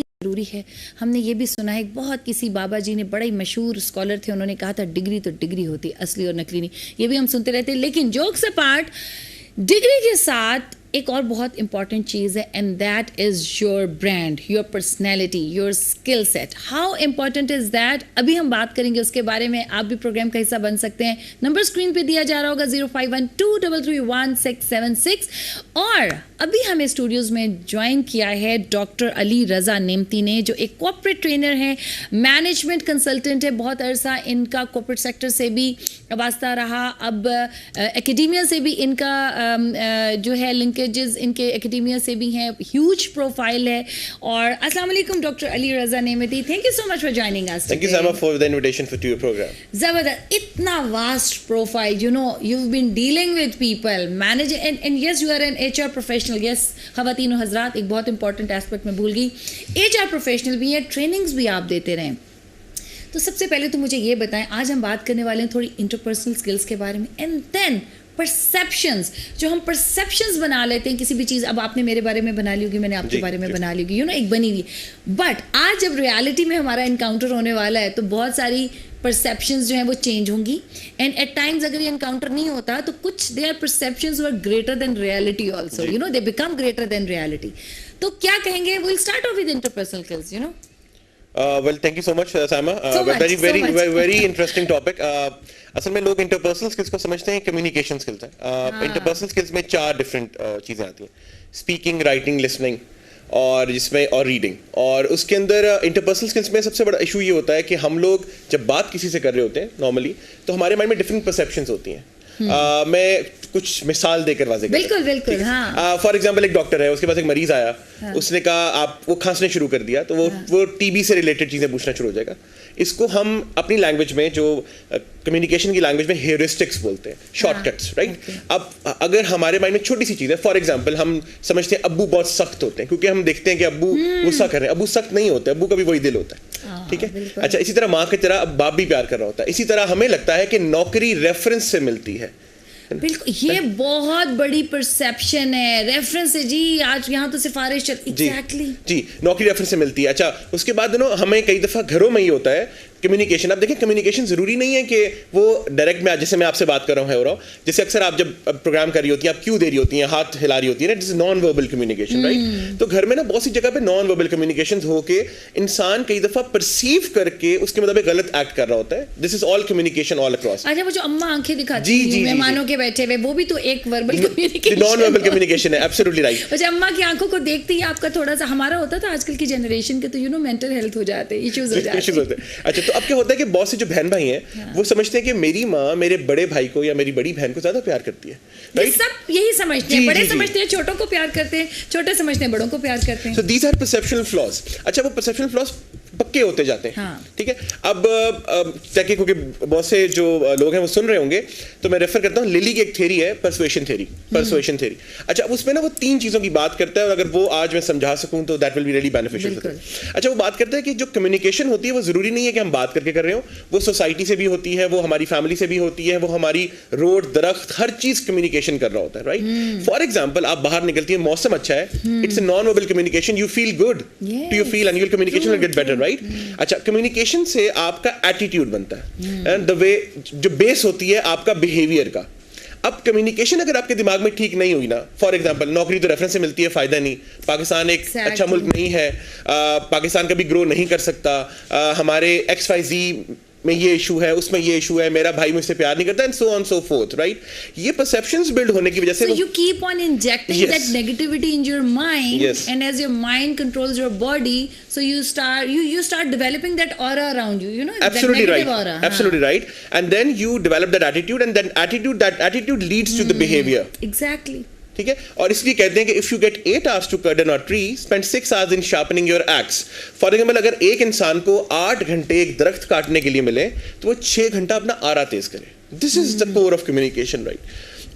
जरूरी है। हमने ये भी सुना है, बहुत किसी बाबा जी ने, बड़े मशहूर स्कॉलर थे, उन्होंने कहा था डिग्री तो डिग्री होती, असली और नकली नहीं। ये भी हम सुनते रहते हैं, लेकिन जोक्स अपार्ट, डिग्री के साथ एक और बहुत इंपॉर्टेंट चीज़ है, and that is your brand, your personality, your skill set. How important is that, अभी हम बात करेंगे उसके बारे में। आप भी प्रोग्राम का हिस्सा बन सकते हैं। नंबर स्क्रीन पे दिया जा रहा होगा 0512331676। और अभी हमें स्टूडियोज़ में ज्वाइन किया है डॉक्टर अली रज़ा नेमती ने, जो एक कॉर्पोरेट ट्रेनर है, मैनेजमेंट कंसल्टेंट है। बहुत अरसा इनका कॉर्पोरेट सेक्टर से भी वास्ता रहा, अब एकेडेमिया से भी इनका जो है लिंकेजेस इनके एकेडेमिया से भी हैं, ह्यूज प्रोफाइल है। और अस्सलाम वालेकुम doctor Ali Raza Nemati, thank you so much for joining us. Thank you so much for the invitation for your programme. जबरदस्त, इतना vast profile, you know, you have been dealing with people, manage and yes you are an HR professional. Yes खवातीन और हजरात, एक बहुत important aspect मैं भूल गई, एचआर प्रोफेशनल भी है, ट्रेनिंग्स भी आप देते रहें। तो सबसे पहले तो मुझे ये बताएं, आज हम बात करने वाले हैं थोड़ी इंटरपर्सनल स्किल्स के बारे में, एंड देन परसेप्शंस, जो हम परसेप्शंस बना लेते हैं किसी भी चीज़। अब आपने मेरे बारे में बना ली होगी, मैंने आपके बारे में बना ली होगी, यू नो, एक बनी हुई। बट आज जब रियलिटी में हमारा इनकाउंटर होने वाला है, तो बहुत सारी परसेप्शंस जो हैं वो चेंज होंगी। एंड एट टाइम्स अगर ये इनकाउंटर नहीं होता तो कुछ there perceptions were greater than reality also, you know, they become greater than reality. तो क्या कहेंगे, will start off with interpersonal skills, you know. Well, thank you so much, Sama. Very interesting topic. असल में लोग interpersonal skills को समझते हैं communication skills है। इंटरपर्सनल स्किल्स में 4 डिफरेंट चीज़ें आती हैं, स्पीकिंग, राइटिंग, लिसनिंग और रीडिंग। और उसके अंदर इंटरपर्सनल स्किल्स में सबसे बड़ा इशू ये होता है कि हम लोग जब बात किसी से कर रहे होते हैं नॉर्मली, तो हमारे माइंड में डिफरेंट परसेप्शंस होती हैं। मैं कुछ मिसाल देकर वाज़े करता हूं। बिल्कुल बिल्कुल, हाँ। फॉर एग्जांपल, एक डॉक्टर है, उसके पास एक मरीज आया, उसने कहा आप, वो खांसने शुरू कर दिया, तो वो टीबी से रिलेटेड चीज़ें पूछना शुरू हो जाएगा। इसको हम अपनी लैंग्वेज में, जो कम्युनिकेशन की लैंग्वेज में, हेरिस्टिक्स बोलते हैं, शॉर्टकट्स, राइट। अब अगर हमारे माइंड में छोटी सी चीज़ है, फॉर एग्जांपल हम समझते हैं अब्बू बहुत सख्त होते हैं, क्योंकि हम देखते हैं कि अब्बू गुस्सा कर रहे हैं। अब्बू सख्त नहीं होते, अब्बू का भी वही दिल होता है, ठीक है। अच्छा, इसी तरह माँ की तरह अब बाप भी प्यार कर रहा होता है। इसी तरह हमें लगता है कि नौकरी रेफरेंस से मिलती है। बिल्कुल, ये बहुत बड़ी परसेप्शन है, रेफरेंस से। जी, आज यहाँ तो सिफारिश चल, एग्जैक्टली जी, नौकरी रेफरेंस से मिलती है। अच्छा, उसके बाद ना हमें कई दफ़ा घरों में ही होता है कम्युनिकेशन। आप देखें, कम्युनिकेशन जरूरी नहीं है कि वो डायरेक्ट में, जैसे मैं आपसे बात कर रहा हूँ, जैसे अक्सर आप जब प्रोग्राम कर रही होती हैं, आप क्यों दे रही होती हैं, हाथ हिला रही होती है ना, this is non verbal communication, right. तो घर में ना बहुत सी जगह पे नॉन वर्बल कम्युनिकेशन होके इंसान कई दफा परसीव करके उसके मुताबिक गलत एक्ट कर रहा होता है। This is all communication all across. अच्छा, वो जो अम्मा आंखें दिखाती हैं मेहमानों के बैठे हुए, वो भी तो एक verbal communication, non verbal communication है, एब्सोल्युटली राइट। अच्छा, अम्मा की आंखों को देखते ही आपका थोड़ा सा, हमारा होता था आजकल की जनरेशन के, तो यू नो, मेंटल हेल्थ हो जाते हैं, इश्यूज हो जाते हैं। अच्छा, तो अब क्या होता है कि बहुत से जो बहन भाई हैं, वो समझते हैं कि मेरी माँ मेरे बड़े भाई को या मेरी बड़ी बहन को ज्यादा प्यार करती है, राइट। सब यही समझते हैं, बड़े समझते हैं छोटों को प्यार करते हैं, छोटे समझते हैं बड़ों को प्यार करते हैं। So these are perceptual flaws. अच्छा, वो परसेप्शनल फ्लॉज पक्के होते जाते हैं, ठीक है। अब ताकि, क्योंकि बहुत से जो लोग हैं वो सुन रहे होंगे, तो मैं रेफर करता हूँ, लिली की एक थ्योरी है, परसुएशन थ्योरी। अच्छा, अब उसमें ना वो 3 चीजों की बात करता है, और अगर वो आज मैं समझा सकूं तो that will be really beneficial. अच्छा, वो बात करता है कि जो कम्युनिकेशन होती है वो जरूरी नहीं है कि हम बात करके कर रहे हो, वो सोसाइटी से भी होती है, वो हमारी फैमिली से भी होती है, वो हमारी रोड, दरख्त, हर चीज कम्युनिकेशन कर रहा होता है, राइट। फॉर एग्जाम्पल, आप बाहर निकलती है, मौसम अच्छा है, it's a non verbal communication, you feel good to you feel, and your communication will get better, right. अच्छा, कम्युनिकेशन से आपका एटीट्यूड बनता है, एंड द वे, जो बेस होती है आपका बिहेवियर का। अब कम्युनिकेशन अगर आपके दिमाग में ठीक नहीं हुई ना, फॉर एग्जांपल, नौकरी तो रेफरेंस से मिलती है, फायदा नहीं, पाकिस्तान एक अच्छा मुल्क नहीं है, पाकिस्तान कभी ग्रो नहीं कर सकता, हमारे XYZ में ये इशू है, उसमें ये इशू है, मेरा भाई मुझसे प्यार नहीं करता, and so on so fourth, right. ये परसेप्शंस बिल्ड होने की वजह से, you keep on injecting that negativity in your mind, and as your mind controls your body, so you start developing that aura around you, you know, absolutely that right, negative aura. Absolutely right. And then you develop that attitude, and then that attitude leads to the behavior. Exactly. ठीक है। और इसलिए कहते हैं कि if you get 8 hours to cut down a tree, spend 6 hours in sharpening your axe. For example, अगर एक इंसान को 8 घंटे एक दरख्त काटने के लिए मिले, तो वो 6 घंटा अपना आरा तेज करे। This is the core of communication, right.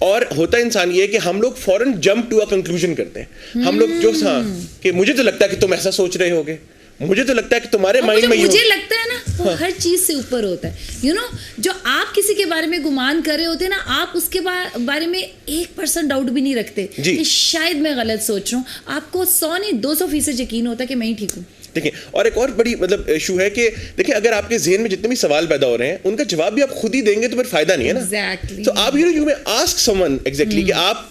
और होता इंसान ये कि हम लोग फौरन जंप टू अ कंक्लूजन करते हैं। हम लोग जो, हाँ, कि मुझे तो लगता है कि तुम ऐसा सोच रहे होगे, मुझे तो लगता है कि तुम्हारे माइंड में, मुझे लगता है ना, वो हर चीज से ऊपर होता है, यू नो। जो आप किसी के बारे में गुमान कर रहे होते हैं ना, आप उसके बारे में 1% डाउट भी नहीं रखते कि शायद मैं गलत सोच रहा हूँ। आपको 100 नहीं 200% यकीन होता है कि मैं ही ठीक हूँ। देखिए, और एक और बड़ी मतलब इशू है कि देखिए अगर आपके ज़हन में जितने भी सवाल पैदा हो रहे हैं उनका जवाब भी आप खुद ही देंगे तो फिर फायदा नहीं है ना। Exactly. तो आप यू में आस्क समवन एग्जैक्टली कि आप,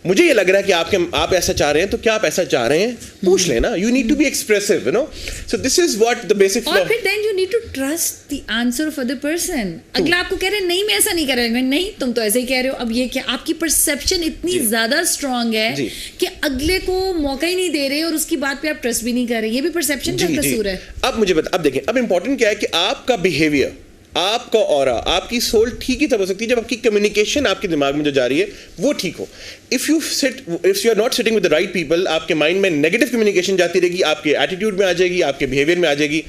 मुझे ये लग रहा है कि आप ऐसा चाह रहे हैं, तो क्या आप ऐसा चाह रहे हैं, पूछ लेना। You need to be expressive, you know. So this is what the basic और फिर then you need to trust the answer of other person. अगला आपको कह रहे हैं नहीं मैं ऐसा नहीं कर रहा, नहीं तुम तो ऐसे ही कह रहे हो, अब ये क्या, आपकी परसेप्शन इतनी ज्यादा स्ट्रांग है कि अगले को मौका ही नहीं दे रहे और उसकी बात पे आप ट्रस्ट भी नहीं कर रहे। ये भी परसेप्शन का कसूर है। अब मुझे अब देखिए, अब इंपॉर्टेंट क्या है कि आपका बिहेवियर, आपका ऑरा, आपकी सोल ठीक ही तब हो सकती है जब आपकी कम्युनिकेशन आपके दिमाग में जो जा रही है वो ठीक हो। If you are not sitting with the right people, आपके माइंड में नेगेटिव कम्युनिकेशन जाती रहेगी, आपके एटीट्यूड में आ जाएगी, आपके बिहेवियर में आ जाएगी।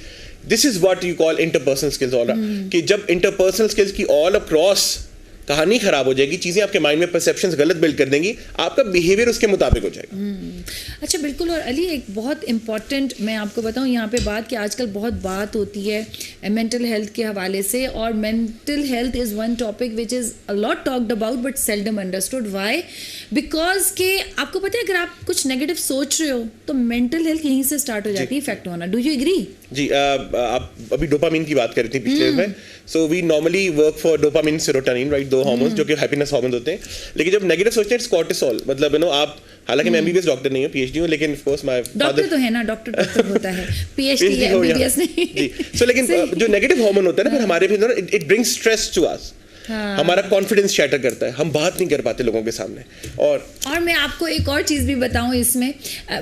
This is what you call interpersonal skills aura, कि जब इंटरपर्सनल स्किल्स की ऑल अक्रॉस कहानी खराब हो जाएगी, चीजें आपके माइंड में परसेप्शंस गलत बिल्ड कर देंगी, आपका बिहेवियर उसके मुताबिक हो जाएगा। अच्छा बिल्कुल। और अली एक बहुत इंपॉर्टेंट मैं आपको बताऊं यहाँ पे बात, कि आजकल बहुत बात होती है मेंटल हेल्थ के हवाले से, और mental health is one topic which is a lot talked about but seldom understood. Why? Because के आपको पता है अगर आप कुछ नेगेटिव सोच रहे हो तो मेंटल हेल्थ यहीं से स्टार्ट हो जाती है इफेक्ट होना। Do you agree? जी, आप अभी डोपामिन की बात कर रही थी पिछले में। So we normally work for dopamine, serotonin, right, दो हार्मोन्स जो कि हैप्पीनेस हार्मोन होते हैं। लेकिन जब नेगेटिव सोचते हैं इट्स कॉर्टिसोल। मतलब यू नो, आप, हालांकि मैं एमबीबीएस डॉक्टर नहीं हूँ, पीएचडी हूँ, लेकिन ऑफ कोर्स माय डॉक्टर तो है ना, डॉक्टर होता है, पीएचडी एमबीबीएस नहीं। जी, सो लेकिन जो नेगेटिव हार्मोन होता है ना, फिर हमारे भी it brings stress to us. हमारा कॉन्फिडेंस शैटर करता है, हम बात नहीं कर पाते लोगों के सामने। और मैं आपको एक और चीज़ भी बताऊं इसमें,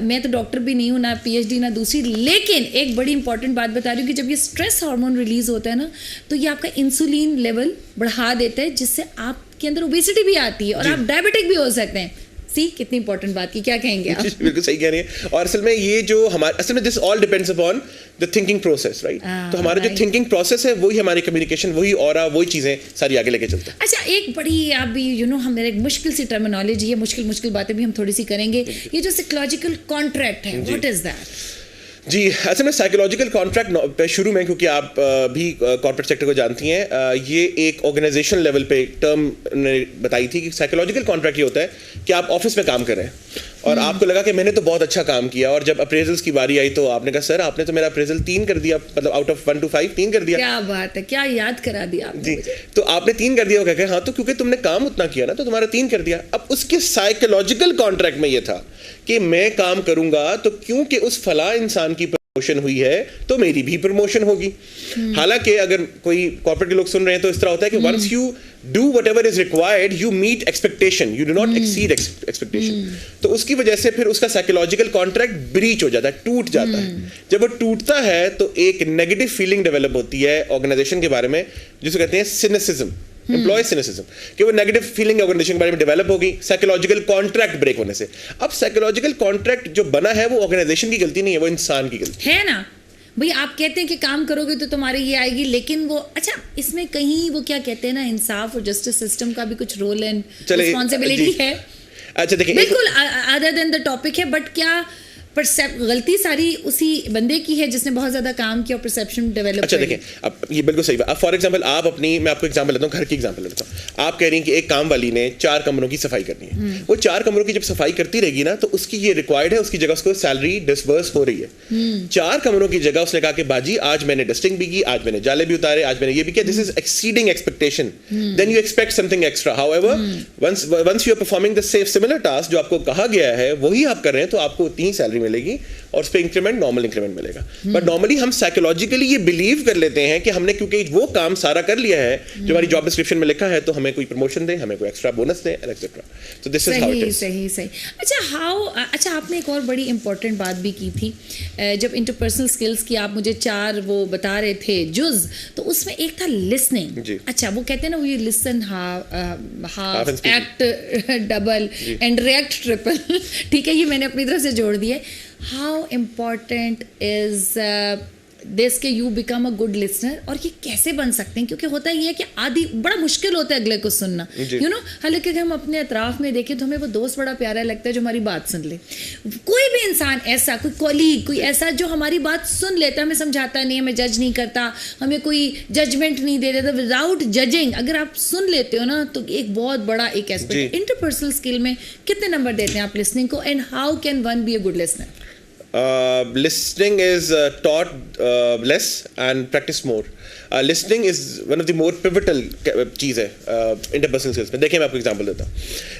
मैं तो डॉक्टर भी नहीं हूं, ना पीएचडी ना दूसरी, लेकिन एक बड़ी इंपॉर्टेंट बात बता रही हूँ कि जब ये स्ट्रेस हार्मोन रिलीज होता है ना, तो ये आपका इंसुलिन लेवल बढ़ा देता है, जिससे आपके अंदर ओबेसिटी भी आती है और आप डायबिटिक भी हो सकते हैं। सी कितनी इंपॉर्टेंट बात की, क्या कहेंगे आप? बिल्कुल सही कह रही हैं। और असल में ये जो हमारे, असल में this all depends upon the thinking process, right. तो हमारा जो थिंकिंग प्रोसेस है वही हमारी कम्युनिकेशन, वही ऑरा, वही चीजें सारी आगे लेके चलता है। अच्छा, एक बड़ी आप भी हमारे एक मुश्किल सी टर्मिनोलॉजी है, मुश्किल बातें भी हम थोड़ी सी करेंगे। ये जो साइकोलॉजिकल कॉन्ट्रैक्ट है, व्हाट इज दैट? जी, असल में साइकोलॉजिकल कॉन्ट्रैक्ट शुरू में, क्योंकि आप भी कॉर्पोरेट सेक्टर को जानती हैं, ये एक ऑर्गेनाइजेशन लेवल पे टर्म बताई थी कि साइकोलॉजिकल कॉन्ट्रैक्ट ये होता है कि आप ऑफिस में काम कर रहे हैं और आपको लगा कि मैंने तो बहुत अच्छा काम किया, और जब अप्रेजल्स की बारी आई तो आपने कहा सर आपने तो मेरा अप्रेजल 3 कर दिया, मतलब आउट ऑफ 1 to 5 3 कर दिया। क्या बात है, क्या याद करा दिया आपने जी मुझे। तो आपने 3 कर दिया, वो कहते हैं हाँ, तो क्योंकि तुमने काम उतना किया ना तो तुम्हारा 3 कर दिया। अब उसके साइकोलॉजिकल कॉन्ट्रैक्ट में ये था कि मैं काम करूंगा तो क्योंकि उस फला इंसान की प्रमोशन हुई है तो मेरी भी प्रमोशन होगी। हालांकि अगर कोई कॉर्पोरेट के लोग सुन रहे हैं तो इस तरह होता है कि once you do whatever is required, you meet expectation, you do not exceed expectation. तो उसकी वजह से फिर उसका साइकोलॉजिकल कॉन्ट्रैक्ट ब्रीच हो जाता है, टूट जाता है। जब वो टूटता है तो एक नेगेटिव फीलिंग डेवलप होती है ऑर्गेनाइजेशन के बारे में, जिसे कहते हैं सिनिसिज्म, एम्प्लॉय सिनिसिज्म, कि वो नेगेटिव फीलिंग ऑर्गेनाइजेशन के बारे में डेवलप होगी साइकोलॉजिकल कॉन्ट्रैक्ट ब्रेक होने से। अब साइकोलॉजिकल कॉन्ट्रैक्ट जो बना है वो ऑर्गेनाइजेशन की गलती नहीं है, वो इंसान की गलती है ना। भाई आप कहते हैं कि काम करोगे तो तुम्हारे ये आएगी, लेकिन वो, अच्छा इसमें कहीं वो क्या कहते हैं ना, इंसाफ और जस्टिस सिस्टम का भी कुछ रोल एंड रिस्पॉन्सिबिलिटी है। अच्छा देखिए, बिल्कुल अदर देन द टॉपिक है, बट क्या गलती सारी उसी बंदे की है जिसने बहुत ज्यादा काम किया और परसेप्शन डेवलप। अच्छा देखिए, अब ये बिल्कुल सही बात। अब फॉर एग्जांपल आप अपनी, मैं आपको एग्जांपल लेता हूँ, घर की एग्जांपल लेता हूँ। आप कह रही हैं कि एक काम वाली ने 4 कमरों की सफाई करनी है। वो 4 कमरों की जब सफाई करती रहेगी ना तो उसकी ये रिक्वायर्ड है, उसकी जगह उसको सैलरी डिसबर्स हो रही है। 4 कमरों की जगह उसने कहा कि बाजी आज मैंने डस्टिंग भी की, आज मैंने जाले भी उतारे, आज मैंने ये भी किया। This is exceeding expectation, then you expect something extra. However once you are performing the similar task जो आपको कहा गया है वही आप कर रहे हैं तो आपको उतनी ही सैलरी मिलेगी और उस पे इंक्रीमेंट, नॉर्मल इंक्रीमेंट मिलेगा। बट नॉर्मली हम साइकोलॉजिकली ये बिलीव कर लेते हैं कि हमने क्योंकि वो काम सारा कर लिया है जो हमारी जॉब डिस्क्रिप्शन में लिखा है तो हमें कोई प्रमोशन दे, हमें कोई extra bonus they, etcetera. So this is how it is. सही। अच्छा आपने एक और बड़ी इंपॉर्टेंट बात भी की थी, जब इंटरपर्सनल स्किल्स की आप मुझे 4 वो बता रहे थे जुज, तो उसमें एक था लिसनिंग। अच्छा वो कहते हैं ना, वो ये listen half, act double and react triple. ठीक है, ये मैंने अपनी तरफ से जोड़ दिया। How important is this कि you become a good listener, और ये कैसे बन सकते हैं? क्योंकि होता ये है कि आदि बड़ा मुश्किल होता है अगले को सुनना, हालांकि अगर हम अपने अतराफ में देखें तो हमें वो दोस्त बड़ा प्यारा लगता है जो हमारी बात सुन ले। कोई भी इंसान ऐसा, कोई कॉलीग, कोई ऐसा जो हमारी बात सुन लेता है, हमें समझाता नहीं, हमें जज नहीं करता, हमें कोई जजमेंट नहीं दे देता, विदाउट जजिंग अगर आप सुन लेते हो ना तो एक बहुत बड़ा एक एस्पेक्ट। इंटरपर्सनल स्किल में कितने नंबर देते हैं आप लिसनिंग को, and how can one be a good listener? listening is taught less and practice more. Listening is one of the more pivotal चीज़ है interpersonal skills में. देखिए मैं आपको एग्जांपल देता हूँ.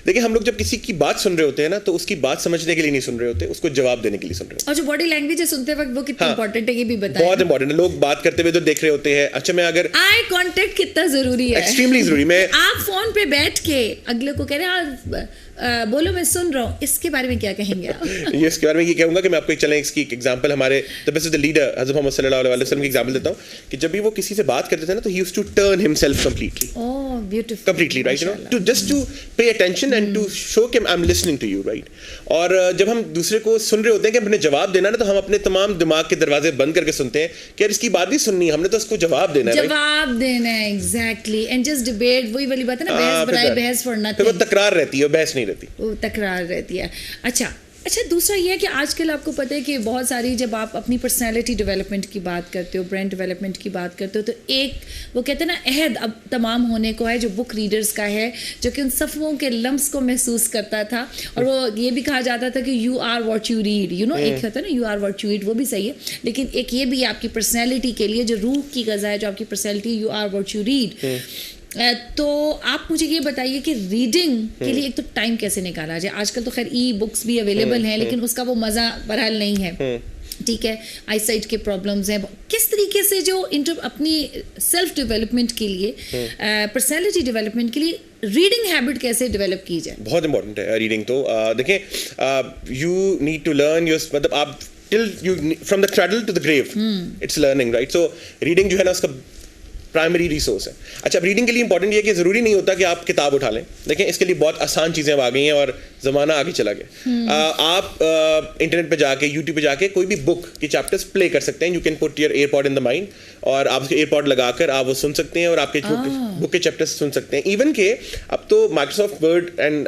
देखिए हम लोग जब किसी की बात सुन रहे होते हैं ना, तो उसकी बात समझने के लिए नहीं सुन रहे होते, उसको जवाब देने के लिए सुन रहे होते हैं. और जो बॉडी लैंग्वेज है सुनते वक्त वो कितना इंपॉर्टेंट है ये भी बताएं. बहुत इंपॉर्टेंट है. लोग बात करते हुए तो देख रहे होते हैं. अच्छा मैं अगर आई कांटेक्ट कितना जरूरी है. एक्सट्रीमली जरूरी. मैं आप फोन पे बैठ के अगले को कह रहे हैं बोलो मैं सुन रहा हूँ, इसके बारे में क्या कहेंगे आप? ये इसके बारे में ये कहूंगा कि मैं आपको चलें इसकी एग्जांपल हमारे the best of the leader हज़रत मोहम्मद सल्लल्लाहु अलैहि वसल्लम की एग्जांपल देता हूँ कि जब भी वो किसी से बात करते थे ना, तो he used to turn himself completely. Oh beautiful. Completely right. You know, to just to pay attention and to show कि I am listening to you right. और जब हम दूसरे को सुन रहे होते हैं कि हमने जवाब देना ना, तो हम अपने तमाम दिमाग के दरवाजे बंद करके सुनते हैं कि यार इसकी बात नहीं सुननी, हमने तो उसको जवाब देना है. जवाब देना है एग्जैक्टली. एंड जस्ट डिबेट, वही वाली बात है ना, बहस बनाई बहस फॉर नथिंग. फिर वो तकरार रहती है, बहस नहीं रहती, वो तकरार रहती है. अच्छा दूसरा ये है कि आजकल आपको पता है कि बहुत सारी, जब आप अपनी पर्सनालिटी डेवलपमेंट की बात करते हो, ब्रांड डेवलपमेंट की बात करते हो, तो एक वो कहते हैं ना अहद अब तमाम होने को है जो बुक रीडर्स का है, जो कि उन सफ़ों के लम्स को महसूस करता था. और वो ये भी कहा जाता था कि you are what you read. You know, एक होता है ना you are what you read, वो भी सही है, लेकिन एक ये भी आपकी पर्सनैलिटी के लिए जो रूह की ग़ज़ा है, जो आपकी personality, you are what you read. तो आप मुझे ये बताइए कि रीडिंग के लिए एक तो टाइम कैसे निकाला जाए. आजकल तो खैर ई बुक्स भी अवेलेबल हैं, लेकिन उसका वो मज़ा बहरहाल नहीं है. ठीक है, आईसाइट के प्रॉब्लम्स हैं. किस तरीके से जो अपनी सेल्फ डेवलपमेंट के लिए, पर्सनैलिटी डेवलपमेंट के लिए रीडिंग हैबिट कैसे डेवलप की जाए? बहुत इंपॉर्टेंट है रीडिंग. तो देखें, you need to learn your, मतलब आप till you from the cradle to the grave it's learning right. So reading जो है ना, उसका प्राइमरी रिसोर्स है. अच्छा, अब रीडिंग के लिए इंपॉर्टेंट ये है कि ज़रूरी नहीं होता कि आप किताब उठा लें. देखें, इसके लिए बहुत आसान चीज़ें अब आ गई हैं और ज़माना आगे चला गया. आप इंटरनेट पे जाके, यूट्यूब पे जाके कोई भी बुक के चैप्टर्स प्ले कर सकते हैं. You can put your AirPod in the mind और आप उसके एयरपॉड लगाकर आप वो सुन सकते हैं और आपके बुक के चैप्टर्स सुन सकते हैं. इवन के अब तो माइक्रोसॉफ्ट वर्ड एंड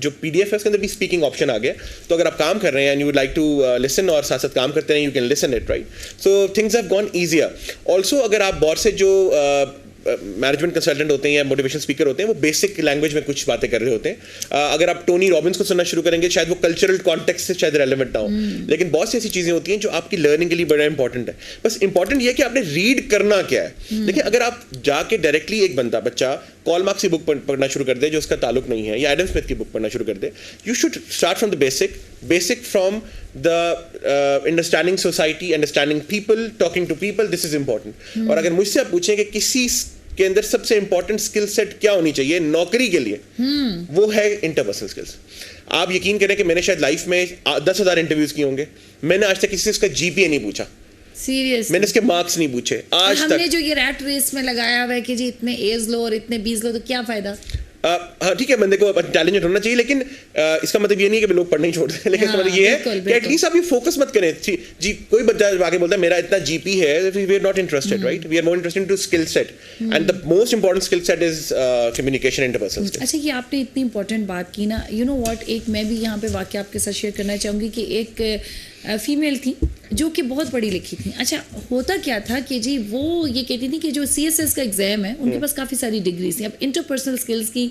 जो PDF है उसके अंदर भी स्पीकिंग ऑप्शन आ गया. तो अगर आप काम कर रहे हैं and you would like to listen और साथ साथ काम करते हैं, you can listen it right. So things have gone easier. Also अगर आप बहुत से जो मैनेजमेंट कंसल्टेंट होते हैं या मोटिवेशनल स्पीकर होते हैं, वो बेसिक लैंग्वेज में कुछ बातें कर रहे होते हैं. अगर आप टोनी रॉबिन्स को सुनना शुरू करेंगे, शायद वो कल्चरल कॉन्टेक्स्ट से शायद रेलेवेंट ना हो, लेकिन बहुत सी ऐसी चीज़ें होती हैं जो आपकी लर्निंग के लिए बड़ा इंपॉर्टेंट है. बस इंपॉर्टेंट ये है कि आपने रीड करना क्या है. देखिए, अगर आप जाके डायरेक्टली एक बच्चा कॉल मार्क्स की बुक पढ़ना शुरू कर दे जो उसका ताल्लुक नहीं है, या एडम स्मिथ की बुक पढ़ना शुरू कर दे, you should start from the basic from the understanding society, understanding people, talking to people. This is important. और अगर मुझसे आप पूछें कि किसी के अंदर सबसे इंपॉर्टेंट स्किल सेट क्या होनी चाहिए नौकरी के लिए, वो है इंटरपर्सनल स्किल्स. आप यकीन करें कि मैंने शायद लाइफ में 10,000 इंटरव्यूज किए होंगे, मैंने आज तक किसी से उसका GPA नहीं पूछा. सीरियस, मैंने इसके मार्क्स नहीं पूछे आज तक. हमने जो ये रैट रेस में लगाया हुआ है कि जी इतने एज लो और इतने बीज लो, तो क्या फायदा? हाँ ठीक है, बंदे को इंटेलिजेंट होना चाहिए, लेकिन इसका मतलब ये नहीं कि लोग पढ़ना ही छोड़ दें. लेकिन इसका मतलब ये है कि एटलीस्ट आप ये फोकस मत करें. जी, कोई बच्चा आगे बोलता है मेरा इतना GP है, we are not interested right. We are more interested to skill set, and the most important skill set is communication, interpersonal skills. अच्छा, ये आपने इतनी इंपॉर्टेंट बात की ना, यू नो व्हाट, एक मैं भी यहाँ पे वाकया आपके साथ शेयर करना चाहूँगी कि एक फीमेल थी जो कि बहुत पढ़ी लिखी थी. अच्छा, होता क्या था कि जी वो ये कहती थी कि जो CSS का एग्ज़ाम है उनके पास काफ़ी सारी डिग्रीज थी. अब इंटरपर्सनल स्किल्स की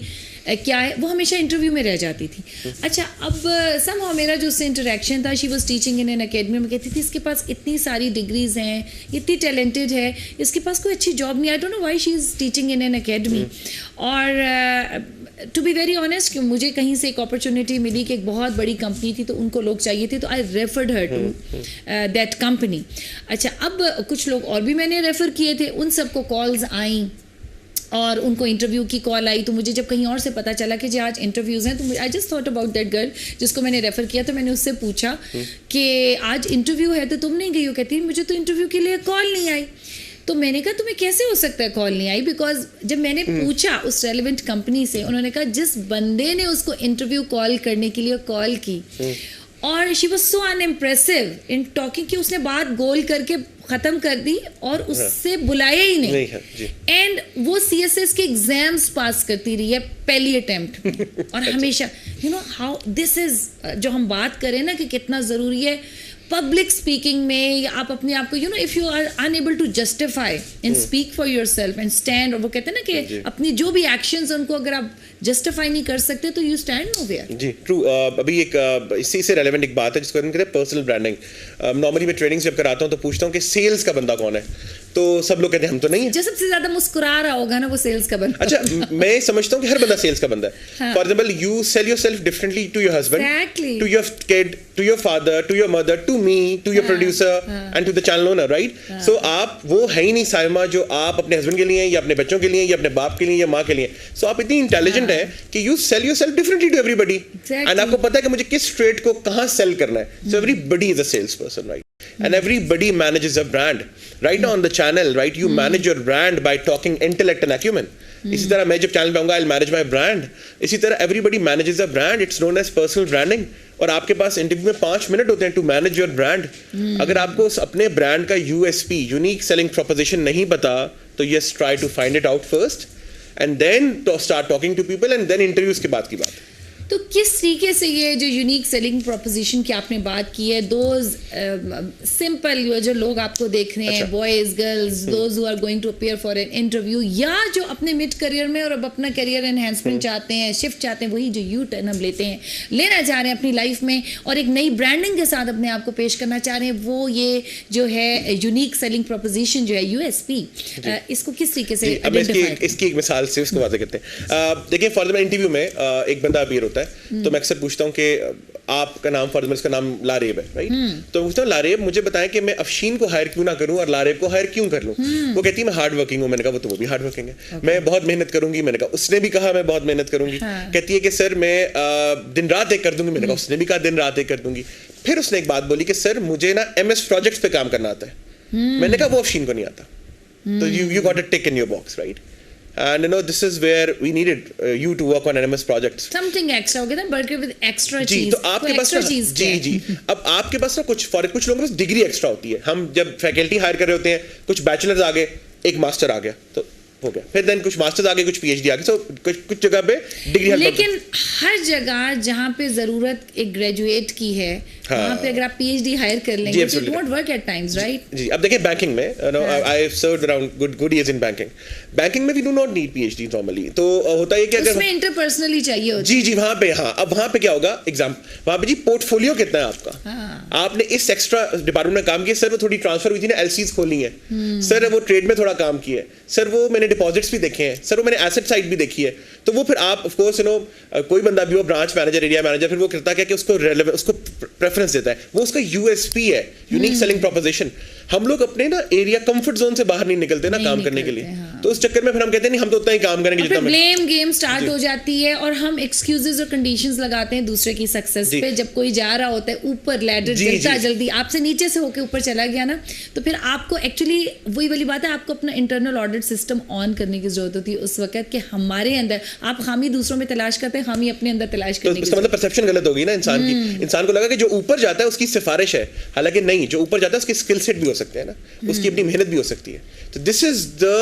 क्या है, वो हमेशा इंटरव्यू में रह जाती थी. अच्छा, अब समहाउ मेरा जो उससे इंटरेक्शन था, she was teaching in an academy, में कहती थी इसके पास इतनी सारी डिग्रीज हैं, इतनी टैलेंटेड है, इसके पास कोई अच्छी जॉब नहीं. I don't know why she is teaching in an academy. और टू बी वेरी ऑनेस्ट, कि मुझे कहीं से एक अपॉर्चुनिटी मिली कि एक बहुत बड़ी कंपनी थी, तो उनको लोग चाहिए थे, तो I referred her to that company. अच्छा, अब कुछ लोग और भी मैंने रेफ़र किए थे, उन सबको कॉल्स आई और उनको इंटरव्यू की कॉल आई. तो मुझे जब कहीं और से पता चला कि जी आज इंटरव्यूज़ हैं, तो I just thought about that girl जिसको मैंने रेफ़र किया. तो मैंने उससे पूछा कि आज इंटरव्यू है तो तुम नहीं गई हो? कहती मुझे तो इंटरव्यू के लिए कॉल नहीं आई. तो मैंने कहा तुम्हें कैसे हो सकता है कॉल नहीं आई? बिकॉज जब मैंने पूछा उस रेलिवेंट कंपनी से, उन्होंने कहा जिस बंदे ने उसको इंटरव्यू कॉल करने के लिए कॉल की, और she was so unimpressive in talking, कि उसने बात गोल करके ख़त्म कर दी और उससे बुलाया ही नहीं. एंड वो CSS के एग्जाम्स पास करती रही है पहली अटेम्प्ट. और हमेशा you know how this is, जो हम बात करें ना कि कितना ज़रूरी है पब्लिक स्पीकिंग में, या आप अपने आप को you know if you are unable to justify and speak for yourself and stand, और वो कहते हैं ना कि अपनी जो भी एक्शंस उनको अगर आप जस्टिफाई नहीं कर सकते तो यू स्टैंड नोवेयर। जी ट्रू। अभी एक इसी से रेलेवेंट एक बात है जिसको हम कहते हैं पर्सनल ब्रांडिंग। नॉर्मली मैं ट्रेनिंग जब कराता हूँ तो पूछता हूँ कि सेल्स का बंदा कौन है, तो सब लोग कहते हैं हम तो नहीं है। जो सबसे ज्यादा मुस्कुरा रहा होगा ना वो सेल्स का बंदा। अच्छा, मैं समझता हूँ कि हर बंदा सेल्स का बंदा है। For example you sell yourself differently to your husband, to your kid, to your father, to your mother, to me, to your producer and to the channel owner, right? So आप वो है ही नहीं साइमा जो आप अपने हस्बैंड के लिए या अपने बच्चों के लिए या अपने बाप के लिए या माँ के लिए। सो आप इतनी इंटेलिजेंट है कि you sell yourself differently to everybody and आपको पता है कि मुझे किस ट्रेड को कहाँ सेल करना है। So everybody is a sales person, right? And everybody manages a brand. Right now on the channel, right, you manage your brand by talking intellect and acumen. इसी तरह मैं जब चैनल पे आऊंगा I'll manage my brand. इसी तरह everybody manages a brand. It's known as personal branding. और आपके पास इंटरव्यू में 5 मिनट होते हैं to manage your brand. अगर आपको अपने ब्रांड का USP, unique selling proposition नहीं पता, तो yes, try to find it out first, and then to start talking to people, and then interviews के बाद की बात। तो किस तरीके से ये जो यूनिक सेलिंग प्रोपोजिशन की आपने बात की है, दोज सिंपल जो लोग आपको देख रहे हैं, boys girls, those who are going to appear for an interview, या जो अपने मिड करियर में और अब अपना करियर एनहेंसमेंट चाहते हैं, शिफ्ट चाहते हैं, वही जो यू टर्न हम लेते हैं, लेना चाह रहे हैं अपनी लाइफ में और एक नई ब्रांडिंग के साथ अपने आप को पेश करना चाह रहे हैं, वो ये जो है यूनिक सेलिंग प्रोपोजिशन जो है USP, इसको किस तरीके से इसकी एक मिसाल से उसको बात करते हैं। देखिए फॉर एग्जांपल इंटरव्यू में एक बंदा अपीयर होता है तो मैं अक्सर पूछता हूँ कि आपका नाम फॉर इसका नाम लारेब है, राइट? तो पूछता हूँ लारेब मुझे बताएं कि मैं अफशीन को हायर क्यों ना करूं और लारेब को हायर क्यों कर लूं। वो कहती है मैं हार्ड वर्किंग हूं। मैंने कहा वो भी हार्ड वर्किंग है। मैं बहुत मेहनत करूंगी। मैंने कहा उसने भी कहा मैं बहुत मेहनत करूंगी। कहती है कि सर मैं दिन रात एक कर दूंगी। मैंने कहा उसने भी कहा दिन रात एक कर दूंगी। फिर उसने एक बात बोली कि सर मुझे ना MS प्रोजेक्ट्स पे काम करना आता है। मैंने कहा वो अफशीन को नहीं आता। तो you got a tick in your box, right? And you know this is where we needed you to work on MS projects. Something extra हो गया ना, बर्गर with extra cheese। जी, तो आपके पास ना जी अब आपके पास ना कुछ लोगों के पास डिग्री एक्स्ट्रा होती है। हम जब फैकल्टी हायर कर रहे होते हैं, कुछ बैचलर्स आ गए, एक मास्टर आ गया तो हो गया, फिर देन कुछ मास्टर्स आ गए, कुछ PhD आ गई। सो कुछ जगह पे डिग्री, लेकिन हर जगह जहाँ पे जरूरत एक ग्रेजुएट की है वहाँ पे अगर आप PhD हायर कर लेंगे तो it won't work at times, right? जी, अब देखिए बैंकिंग में I have served around good years in banking. Banking में we do not need PhD normally. तो होता है कि अगर उसमें इंटरपर्सनली चाहिए होता है। जी वहाँ पे हाँ, अब वहाँ पे क्या होगा एग्जाम, वहाँ पे जी पोर्टफोलियो कितना है आपका। आपने इस एक्स्ट्रा डिपार्टमेंट में काम किया, सर वो थोड़ी ट्रांसफर हुई थी ना, LCs खोली है, सर वो ट्रेड में थोड़ा काम किया है, सर वो मैंने डिपॉजिट्स भी देखे हैं, सर वो मैंने एसेट साइड भी देखी है। तो वो फिर आप ऑफ कोर्स कोई बंदा भी हो, ब्रांच मैनेजर, एरिया मैनेजर, फिर वो करता क्या कि उसको प्रेफरेंस देता है, वो उसका USP है, यूनिक सेलिंग प्रोपोजिशन। हम लोग अपने ना एरिया कंफर्ट जोन से बाहर नहीं निकलते ना काम करने के लिए। तो उस चक्कर में फिर हम कहते हैं नहीं हम तो उतना ही काम करेंगे जितना। ब्लेम गेम स्टार्ट हो जाती है और हम एक्सक्यूजेस और कंडीशंस लगाते हैं दूसरे की सक्सेस पे। जब कोई जा रहा होता है ऊपर लैडर चलता जल्दी, आपसे नीचे से होके ऊपर चला गया ना, तो फिर आपको एक्चुअली वही वाली बात है, आपको अपना इंटरनल ऑडिट सिस्टम ऑन करने की जरूरत होती है उस वक्त कि हमारे अंदर आप खामी दूसरों में तलाश करते हैं, खामी अपने अंदर तलाश करने की। मतलब परसेप्शन गलत होगी ना इंसान की। इंसान को लगा कि जो ऊपर जाता है उसकी सिफारिश है, हालांकि नहीं, जो ऊपर जाता है उसके स्किल सेट भी हो सकते हैं ना, उसकी अपनी मेहनत भी हो सकती है। तो this is the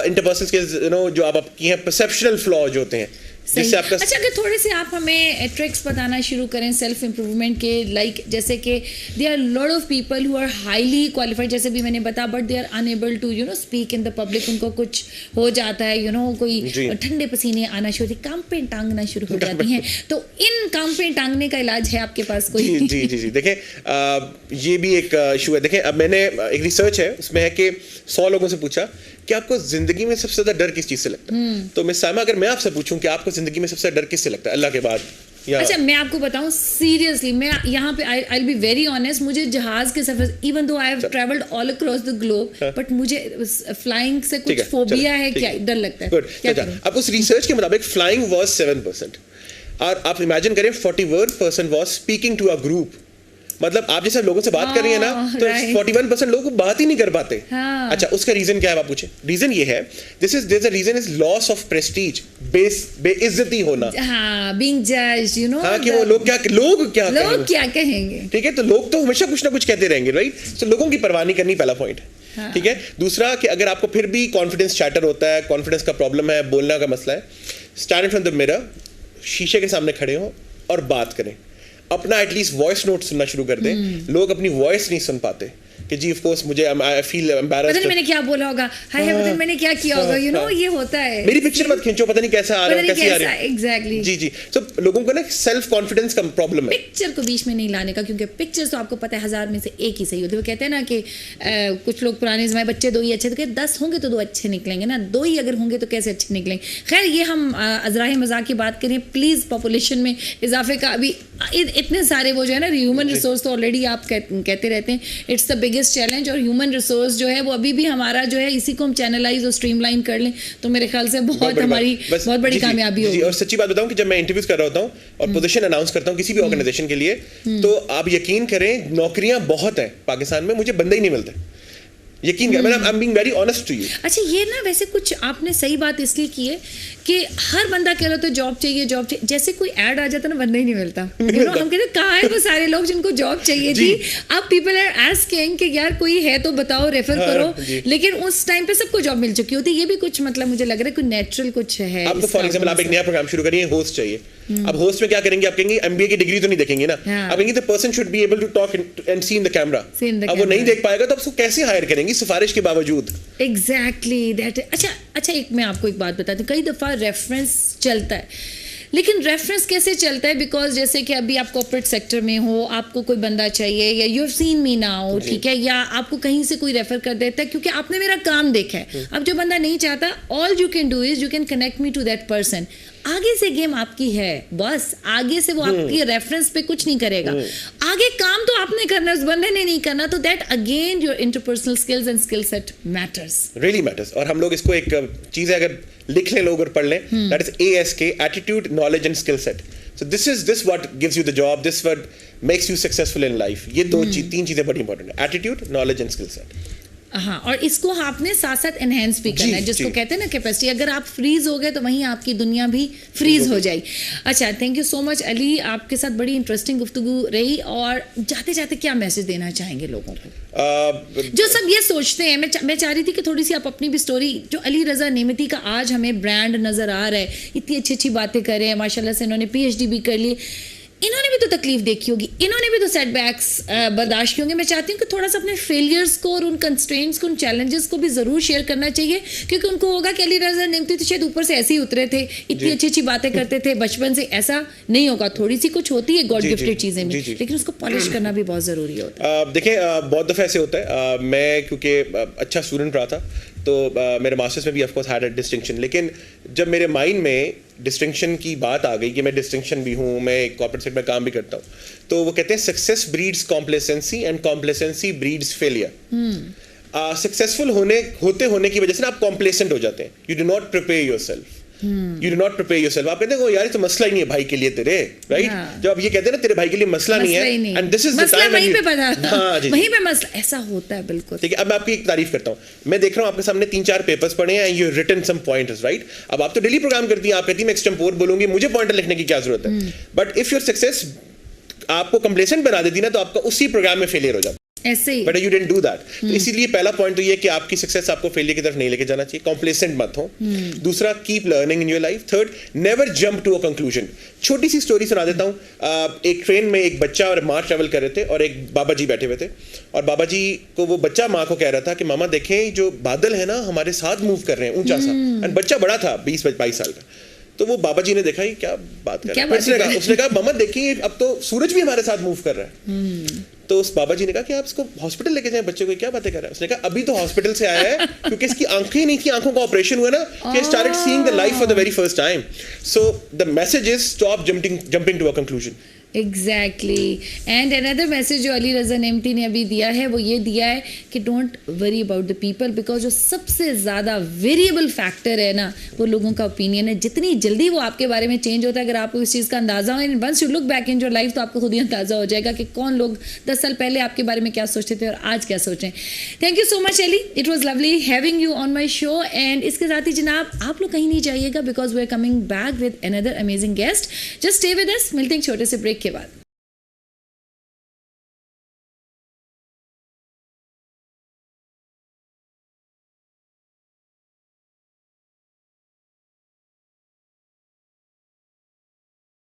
interpersonal skills जो आपकी हैं, परसेप्शनल फ्लॉ जो होते हैं जिससे आपका। अच्छा, अगर थोड़े से आप हमें ट्रिक्स बताना शुरू करें सेल्फ इंप्रूवमेंट के, लाइक जैसे कि they are lot of people who are highly qualified, जैसे भी मैंने बताया, but they are unable to speak in the public. उनको कुछ हो जाता है कोई ठंडे पसीने आना शुरू होते, काम पे टांगना शुरू हो जाती हैं। तो इन काम पे टांगने का इलाज है आपके पास कोई? जी देखें, ये भी एक इशू है। देखें, अब मैंने एक रिसर्च है उसमें है कि 100 लोगों से पूछा कि आपको जिंदगी में सबसे ज्यादा डर किस चीज से लगता है। तो मिस साइमा, अगर मैं आपसे पूछूं कि आपको जिंदगी में सबसे ज्यादा डर किससे लगता है अल्लाह के बाद? अच्छा, मैं आपको बताऊं सीरियसली, मैं यहाँ पे I will be very honest, मुझे जहाज के सफर, even though I have travelled all across the globe, but मुझे फ्लाइंग से कुछ फोबिया है, क्या डर लगता है। गुड। अब उस रिसर्च के मुताबिक फ्लाइंग वाज 7%, और आप इमेजिन करें 41% was speaking to a group. मतलब आप जैसे लोगों से बात कर रही है ना, तो 41% लोग बात ही नहीं कर पाते। अच्छा, उसका रीजन क्या है आप पूछे? रीजन ये है, their reason is loss of prestige, बेइज्जती होना, बीइंग जज्ड, हाँ, कि वो लोग क्या कहेंगे। ठीक है, तो लोग तो हमेशा कुछ ना कुछ कहते रहेंगे, राइट? तो लोगों की परवाह नहीं करनी, पहला पॉइंट। ठीक है। दूसरा कि अगर आपको फिर भी कॉन्फिडेंस चैटर होता है, कॉन्फिडेंस का प्रॉब्लम है, बोलना का मसला है, stand in front the mirror, शीशे के सामने खड़े हो और बात करें। अपना एटलीस्ट वॉइस नोट सुनना शुरू कर दें। लोग अपनी वॉइस नहीं सुन पाते, कि कि जी ऑफ कोर्स मुझे आई फील पता एम्बैरेस्ड, नहीं मैंने क्या बोला होगा, हाय पता नहीं मैंने क्या किया होगा, यू नो ये होता है, मेरी पिक्चर मत खींचो, पता नहीं कैसा आ रहा है, कैसे आ रहा है। एग्जैक्टली जी जी, तो लोगों को ना सेल्फ कॉन्फिडेंस का प्रॉब्लम है। पिक्चर को बीच में नहीं लाने का, क्योंकि पिक्चर तो आपको पता है 1000 में से एक ही सही होती है। वो कहते हैं ना कि कुछ लोग पुराने जमाने बच्चे 2 ही अच्छे थे, 10 होंगे तो 2 अच्छे निकलेंगे ना, 2 ही अगर होंगे तो कैसे अच्छे निकलेंगे। खैर ये हम अजराही मजाक की बात करें, प्लीज़ पॉपुलेशन में इजाफे का अभी इतने सारे वो जो है ना ह्यूमन रिसोर्स तो ऑलरेडी आप कहते रहते हैं इट्स द बिगेस्ट चैलेंज, और ह्यूमन रिसोर्स जो है वो अभी भी हमारा जो है इसी को हम चैनलाइज और स्ट्रीमलाइन कर लें तो मेरे ख्याल से बहुत हमारी बहुत बड़ी कामयाबी होगी। और सच्ची बात बताऊं कि जब मैं इंटरव्यूज कर रहा होता हूं और पोजीशन अनाउंस करता हूं किसी भी ऑर्गेनाइजेशन के लिए, तो आप यकीन करें नौकरियां बहुत हैं पाकिस्तान में, मुझे बंदे ही नहीं मिलते, यकीन करें, I am being very honest to you. अच्छा ये ना वैसे कुछ आपने सही बात इसलिए की है कि हर बंदा कह रहा तो जॉब चाहिए, जैसे कोई ऐड आ जाता ना बंदा ही नहीं मिलता, you know, हम कहते कहाँ है वो सारे लोग जिनको जॉब चाहिए थी, अब पीपल आर आस्किंग कि यार कोई है तो बताओ, रेफर करो, लेकिन उस टाइम पे सबको जॉब मिल चुकी होती है। ये भी कुछ मतलब मुझे लग रहा है कोई नेचुरल कुछ है। अब फॉर एग्जांपल आप एक नया प्रोग्राम शुरू करिए, होस्ट चाहिए, अब होस्ट में क्या करेंगे, आप कहेंगे एमबीए की डिग्री तो नहीं देखेंगे ना, आप कहेंगे the person should be able to talk and see in the camera, अब वो नहीं देख पाएगा तो आप उसको कैसे हायर करेंगे सिफारिश के बावजूद। Exactly that. अच्छा एक मैं आपको एक बात बताती हूँ, कई दफ़ा रेफरेंस चलता है, लेकिन रेफरेंस कैसे चलता है, बिकॉज जैसे कि अभी आप कॉर्पोरेट सेक्टर में हो, आपको कोई बंदा चाहिए या you have seen me now, ठीक है, या आपको कहीं से कोई रेफर कर देता है क्योंकि आपने मेरा काम देखा है। अब जो बंदा नहीं चाहता, all you can do is you can connect me to that person. आगे से गेम आपकी है, बस आगे से वो आपकी रेफरेंस पे कुछ नहीं करेगा, आगे काम तो आपने करना है, उस बंदे ने नहीं करना, तो that again your interpersonal skills and skill set matters, really matters. और हम लोग इसको एक चीज है अगर लिख लें लोग और पढ़ लें, that is ASK, attitude knowledge and skill set. So this what gives you the job, this what makes you successful in life. ये 3 चीजें बड़ी इंपॉर्टेंट है, attitude knowledge and skill set. हाँ, और इसको आपने साथ साथ एनहेंस भी करना है, जिसको कहते हैं ना कैपेसिटी। अगर आप फ्रीज हो गए तो वहीं आपकी दुनिया भी फ्रीज हो जाएगी। अच्छा, thank you so much Ali, आपके साथ बड़ी इंटरेस्टिंग गुफ्तगू रही। और जाते जाते क्या मैसेज देना चाहेंगे लोगों को जो सब ये सोचते हैं? मैं चाह रही थी कि थोड़ी सी आप अपनी भी स्टोरी, जो अली रजा नेमती का आज हमें ब्रांड नजर आ रहा है, इतनी अच्छी अच्छी बातें कर रहे हैं, माशाल्लाह से इन्होंने PhD भी कर ली, इन्होंने भी तो तकलीफ देखी होगी, इन्होंने भी तो सेटबैक्स बर्दाश्त किए होंगे। मैं चाहती हूँ कि थोड़ा सा अपने फेलियर्स को और उन कंस्ट्रेंट्स को, उन चैलेंजेस को भी ज़रूर शेयर करना चाहिए, क्योंकि उनको होगा कि अली रज़ा नेमती तो शायद ऊपर से ऐसे ही उतरे थे, इतनी अच्छी अच्छी बातें करते थे बचपन से, ऐसा नहीं होगा, थोड़ी सी कुछ होती है गॉड गिफ्टेड चीज़ें में, लेकिन उसको पॉलिश करना भी बहुत ज़रूरी होता है। देखिए बहुत दफ़ा ऐसे होता है, मैं क्योंकि अच्छा स्टूडेंट रहा था तो मेरे मास्टर्स में भी ऑफकोर्स हैड अ डिस्टिंक्शन, लेकिन जब मेरे माइंड में डिस्टिंक्शन की बात आ गई कि मैं डिस्टिंक्शन भी हूँ, मैं कॉर्पोरेट सेक्टर में काम भी करता हूँ, तो वो कहते हैं success breeds complacency and complacency breeds failure. Successful होने की वजह से ना आप कॉम्प्लेसेंट हो जाते हैं, you do not prepare yourself, you do not prepare yourself. आप कहते हैं यार ये तो मसला ही नहीं है भाई के लिए तेरे, राइट? जब आप ये कहते हैं ना तेरे भाई के लिए मसला नहीं है, and this is the time वहीं पे पता वहीं पे मसला ऐसा होता है, बिल्कुल ठीक है। अब मैं आपकी एक तारीफ करता हूँ, मैं देख रहा हूँ आपके सामने 3-4 पेपर्स पढ़े हैं, you written some pointers, right? अब आप तो डेली प्रोग्राम करती हैं, आप कहती हैं मैं एक्सटेम्पोर बोलूंगी, मुझे पॉइंटर लिखने की क्या जरूरत है? बट इफ योर सक्सेस आपको कंप्लेसेंट बना देती ना, तो आपका उसी प्रोग्राम में फेलियर हो जाता है, ऐसे ही। But you didn't do that. तो इसीलिए पहला पॉइंट तो ये कि आपकी सक्सेस आपको फेलियर की तरफ नहीं लेके जाना चाहिए, कॉम्प्लेसेंट मत हो। दूसरा, keep learning in your life. Third, never jump to a conclusion. छोटी सी स्टोरी सुना देता हूँ। एक ट्रेन में एक बच्चा और माँ ट्रेवल कर रहे थे और एक बाबा जी बैठे हुए थे, और बाबा जी को वो बच्चा माँ को कह रहा था कि मामा देखें जो बादल है ना हमारे साथ मूव कर रहे हैं, ऊंचा सा, एंड बच्चा बड़ा था 20-22 साल का। तो वो बाबा जी ने देखा ये क्या बात कर रहा है, उसने कहा मामा देखिए अब तो सूरज भी हमारे साथ मूव कर रहा है। तो उस बाबा जी ने कहा कि आप इसको हॉस्पिटल लेके जाएं, बच्चे को क्या बातें कर रहा है? उसने कहा अभी तो हॉस्पिटल से आया है क्योंकि इसकी आंखें ही नहीं थी, आंखों का ऑपरेशन हुआ ना, कि started seeing the life for the very first time. So the message is stop jumping to a conclusion. Exactly. And another message जो अली रज़ा नेमती ने अभी दिया है वो ये दिया है कि don't worry about the people, because जो सबसे ज़्यादा वेरिएबल फैक्टर है ना वो लोगों का ओपिनियन है। जितनी जल्दी वो आपके बारे में चेंज होता है, अगर आपको इस चीज़ का अंदाज़ा हो, and once you look back in your life तो आपको खुद ही अंदाज़ा हो जाएगा कि कौन लोग 10 साल पहले आपके बारे में क्या सोचते थे और आज क्या सोचें। Thank you so much Ali, it was lovely having you on my show. And इसके साथ ही जनाब आप लोग कहीं नहीं जाइएगा, because we are coming back with another amazing guest. Just stay with us, मिलते हैं छोटे से ब्रेक के बाद।